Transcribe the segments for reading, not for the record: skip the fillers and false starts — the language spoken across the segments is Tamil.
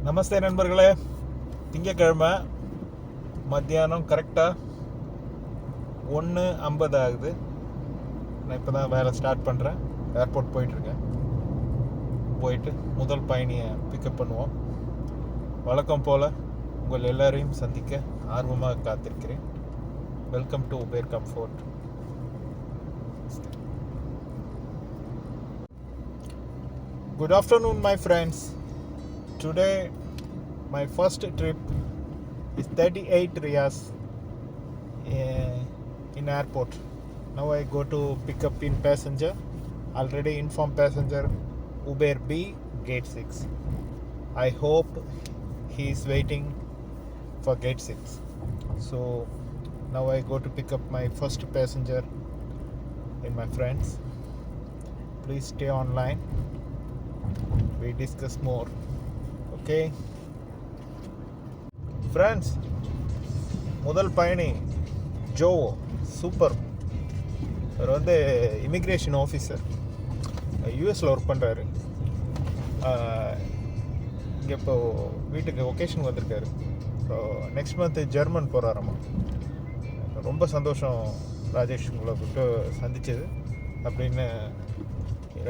நமஸ்தே நண்பர்களே. திங்கக்கிழமை மத்தியானம் கரெக்டாக 1:50 ஆகுது. நான் இப்போ தான் வேலை ஸ்டார்ட் பண்ணுறேன். ஏர்போர்ட் போயிட்டு முதல் பயணியை பிக்கப் பண்ணுவோம். வழக்கம் போல் உங்கள் எல்லாரையும் சந்திக்க ஆர்வமாக காத்திருக்கிறேன். Welcome to Uber comfort. Good afternoon, my friends. Today, my first trip is 38 riyals in airport. Now I go to pick up in passenger. Already informed passenger Uber B, gate 6. I hope he is waiting for gate 6. So now I go to pick up my first passenger in my friends. Please stay online. We discuss more. Okay friends, முதல் பயணி ஜோ. சூப்பர். அவர் வந்து இமிக்ரேஷன் ஆஃபீஸர், யூஎஸில் ஒர்க் பண்ணுறாரு. இங்கே இப்போ வீட்டுக்கு ஒகேஷன் வந்திருக்காரு. ஸோ நெக்ஸ்ட் மந்த்து ஜெர்மன் போகிறாராமா. ரொம்ப சந்தோஷம் ராஜேஷ், உங்களை விட்டு சந்தித்தது அப்படின்னு.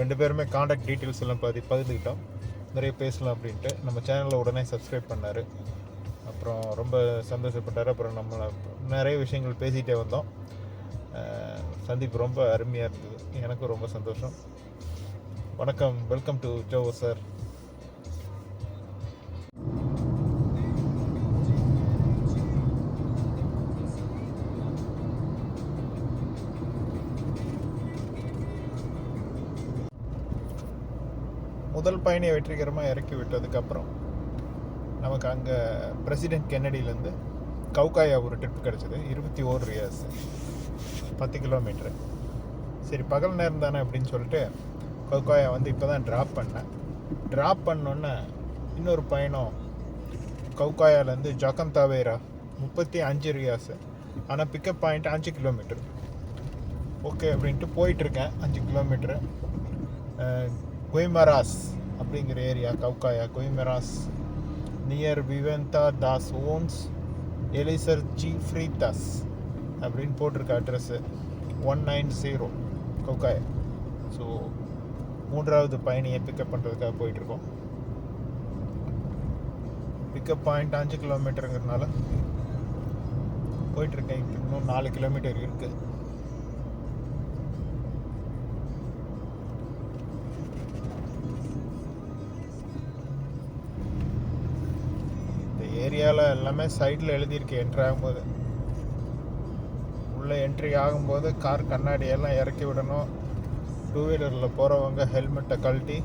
ரெண்டு பேருமே காண்டாக்ட் டீட்டெயில்ஸ் எல்லாம் பகிர்ந்துக்கிட்டோம். நிறைய பேசலாம் அப்படின்ட்டு நம்ம சேனலில் உடனே சப்ஸ்கிரைப் பண்ணார். அப்புறம் ரொம்ப சந்தோஷப்பட்டார். அப்புறம் நம்ம நிறைய விஷயங்கள் பேசிகிட்டே வந்தோம். சந்திப்பு ரொம்ப அருமையாக இருந்தது. எனக்கும் ரொம்ப சந்தோஷம். வணக்கம். Welcome to Joe sir. முதல் பயணியை வெற்றிகரமாக இறக்கி விட்டதுக்கப்புறம் நமக்கு அங்கே பிரசிடென்ட் கென்னடியிலேருந்து கவுகாயா ஒரு ட்ரிப் கிடச்சிது. 21 ரியாஸ், 10 கிலோமீட்ரு. சரி, பகல் நேரம் தானே அப்படின்னு சொல்லிட்டு கவுகாயா வந்து இப்போ தான் ட்ராப் பண்ணோன்னே இன்னொரு பயணம் கவுகாயாலேருந்து ஜாக்கந்தாவேரா 35 ரியாஸ். ஆனால் பிக்கப் பாயிண்ட் 5 கிலோமீட்டர். ஓகே அப்படின்ட்டு போயிட்டுருக்கேன். 5 கிலோமீட்ரு குய்மராஸ் அப்படிங்கிற area. Caucaia Guimaraes near Vivenda das ஓன்ஸ் எலிசர் ஜி ஃப்ரீதாஸ் அப்படின்னு போட்டிருக்க அட்ரஸ்ஸு. 190 கவுகாயா. ஸோ மூன்றாவது பயணியை பிக்கப் பண்ணுறதுக்காக போயிட்டுருக்கோம். பிக்கப் பாயிண்ட் 5 கிலோமீட்டருங்கிறதுனால போயிட்டுருக்கேன். இன்னும் 4 கிலோமீட்டர் இருக்குது. ஏரியாவில் எல்லாமே சைடில் எழுதியிருக்கு. என்ட்ரி ஆகும்போது கார் கண்ணாடியெல்லாம் இறக்கி விடணும். 2 வீலரில் போகிறவங்க ஹெல்மெட்டை கழட்டி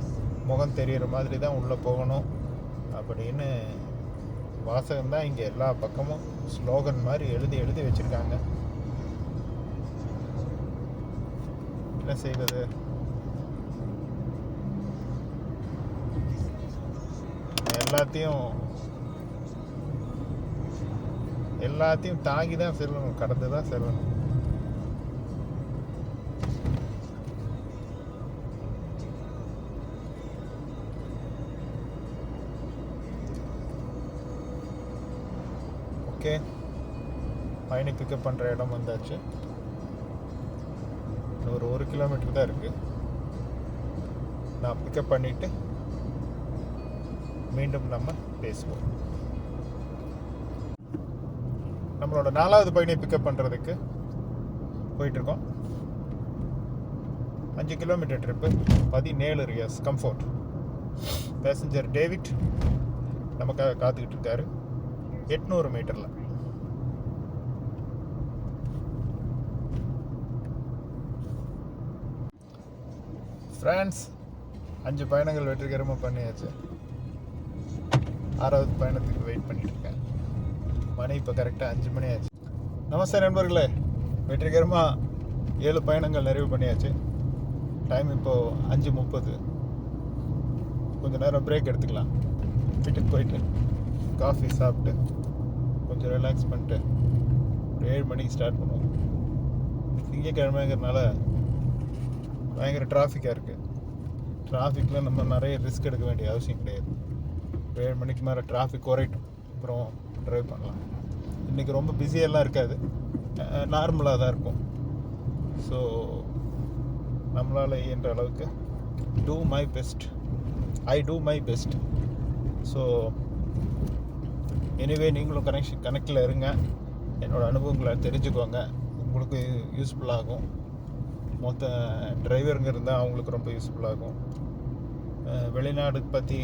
முகம் தெரிகிற மாதிரி தான் உள்ளே போகணும் அப்படின்னு வாசகம் தான் இங்கே எல்லா பக்கமும் ஸ்லோகன் மாதிரி எழுதி வச்சுருக்காங்க. என்ன செய்வது? எல்லாத்தையும் தாங்கி தான் செல்லணும், கடந்து தான் செல்லணும். ஓகே, பயணி பிக்கப் பண்ணுற இடம் வந்தாச்சு. ஒரு 1 கிலோமீட்டர் தான் இருக்குது. நான் பிக்கப் பண்ணிவிட்டு மீண்டும் நம்ம பேசுவோம். நம்மளோட 4வது பயணியை பிக்கப் பண்ணுறதுக்கு போயிட்டுருக்கோம். 5 கிலோமீட்டர் ட்ரிப்பு, 17 ரியாஸ் கம்ஃபோர்ட். பேசஞ்சர் டேவிட் நமக்காக காத்துக்கிட்டு இருக்காரு 800 மீட்டரில். ஃப்ரான்ஸ் 5 பயணங்கள் வெற்றிகரமாக பண்ணியாச்சு. 6வது பயணத்துக்கு வெயிட் பண்ணிட்டு இருக்கேன். மணி இப்போ கரெக்டாக 5 மணி ஆச்சு. நமஸ்தே நண்பர்களே. வெற்றிகரமாக 7 பயணங்கள் நிறைவு பண்ணியாச்சு. டைம் இப்போது 5:30. கொஞ்சம் நேரம் பிரேக் எடுத்துக்கலாம். வீட்டுக்கு போயிட்டு காஃபி சாப்பிட்டு கொஞ்சம் ரிலாக்ஸ் பண்ணிட்டு ஒரு 7 மணிக்கு ஸ்டார்ட் பண்ணுவோம். திங்கக்கிழமைங்கிறதுனால பயங்கர டிராஃபிக்காக இருக்குது. டிராஃபிக்கில் நம்ம நிறைய ரிஸ்க் எடுக்க வேண்டிய அவசியம் கிடையாது. 7 மணிக்கு மேலே டிராஃபிக் குறையட்டும், அப்புறம் ட்ரைவ் பண்ணலாம். இன்றைக்கி ரொம்ப பிஸியெல்லாம் இருக்காது, நார்மலாக தான் இருக்கும். ஸோ நம்மளால் இயன்ற அளவுக்கு I do my best. So anyway நீங்களும் கனெக்டில் இருங்க, என்னோடய அனுபவங்களை தெரிஞ்சுக்கோங்க, உங்களுக்கு யூஸ்ஃபுல்லாகும். மொத்த டிரைவருங்க இருந்தால் அவங்களுக்கு ரொம்ப யூஸ்ஃபுல்லாகும். வெளிநாடு பற்றி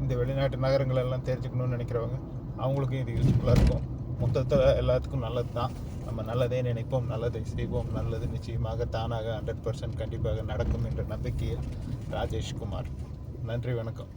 இந்த வெளிநாட்டு நகரங்களெல்லாம் தெரிஞ்சுக்கணும்னு நினைக்கிறவங்க அவங்களுக்கும் இது யூஸ்ஃபுல்லாக இருக்கும். மொத்தத்தில் எல்லாத்துக்கும் நல்லது தான். நம்ம நல்லதே நினைப்போம், நல்லதை செய்வோம், நல்லது நிச்சயமாக தானாக 100% கண்டிப்பாக நடக்கும் என்ற நம்பிக்கையில் ராஜேஷ்குமார். நன்றி, வணக்கம்.